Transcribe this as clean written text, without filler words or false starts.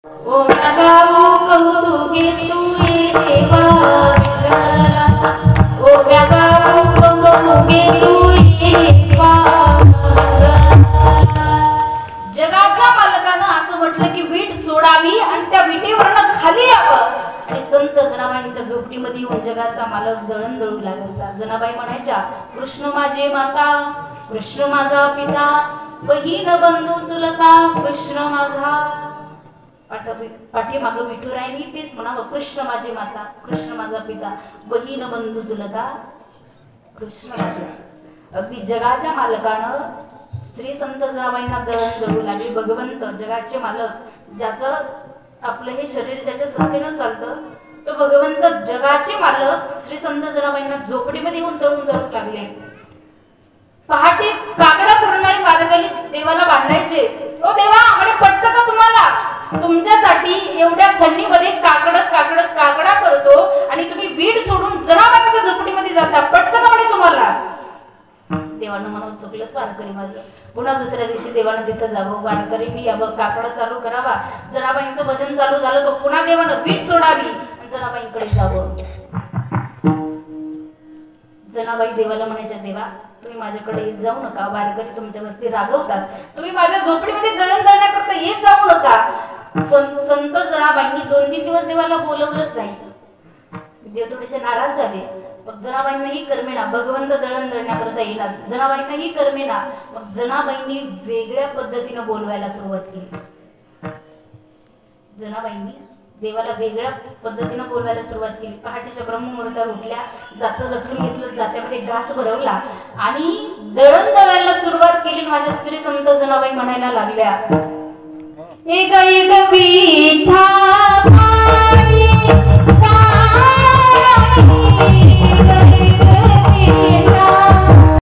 ओ गाऊ कौतुके तू देवा विठ्ठला, ओ गाऊ कौतुके तू देवा। जगाच्या मालकानं असं म्हटलं की वीट सोडावी आणि त्या विटेवरनं खाली यावं आणि संत जनाबाईंच्या झोपडीमध्ये येऊन जगाचा मालक दळण दळू लागायचा। जनाबाई म्हणायच्या, कृष्ण माझे माता, कृष्ण माझा पिता, बहीण बंधू चुलता, कृष्ण माझा। पाठीमागं विठुरायांनी तेच म्हणावं, कृष्ण माझी माता, कृष्ण माझा पिता, बहीण बंधू चुलता, कृष्ण माझा। अगदी जगाच्या मालकानं श्री संत जनाबाईंना दळण दळू लागले। भगवंत जगाचे मालक, ज्याचं आपलं हे शरीर ज्याच्या सत्तेनं चालतं, तो भगवंत जगाचे मालक श्री संत जनाबाईंना झोपडीमध्ये येऊन दळून दळू लागले। पहाटे काकडा करणारे वारकरी देवाला भांडायचे, ओ देवा म्हणे पटतं का तुम्हाला, तुमच्यासाठी एवढ्या थंडीमध्ये काकडत काकडत काकडा करतो आणि तुम्ही बीड सोडून जनाबाईंच्या झोपडीमध्ये जाता, पटतं का म्हणे तुम्हाला। देवानं म्हणून चुकलंच वारकरी माझं। पुन्हा दुसऱ्या दिवशी देवानं तिथं जावं, वारकरी मी यावं, काकडा चालू करावा, जनाबाईंचं भजन चालू झालं तर पुन्हा देवानं बीड सोडावी आणि जनाबाईंकडे जावं। जनाबाई देवाला म्हणायच्या, देवा तुम्ही माझ्याकडे येत जाऊ नका, वारकरी तुमच्यावरती रागवतात, तुम्ही माझ्या झोपडीमध्ये दळण दळण्याकरता येत जाऊ नका। संत जनाबाईंनी 2-3 दिवस देवाला बोलवलंच नाही। देव थोडेसे नाराज झाले। मग जनाबाईंनाही करमेना, भगवंत दळण दळण्याकरता येणार, जनाबाईंनाही करमेना। मग जनाबाईंनी वेगळ्या पद्धतीने बोलवायला सुरुवात केली। जनाबाईंनी देवाला वेगळ्या पद्धतीने बोलवायला सुरुवात केली। पहाटेच्या ब्रह्ममुहूर्तावर उठल्या, जातं जटून घेतलं, जात्यामध्ये घास भरवला आणि दळण दळायला सुरुवात केली। माझ्या श्री संत जनाबाई म्हणायला लागल्या, एक एक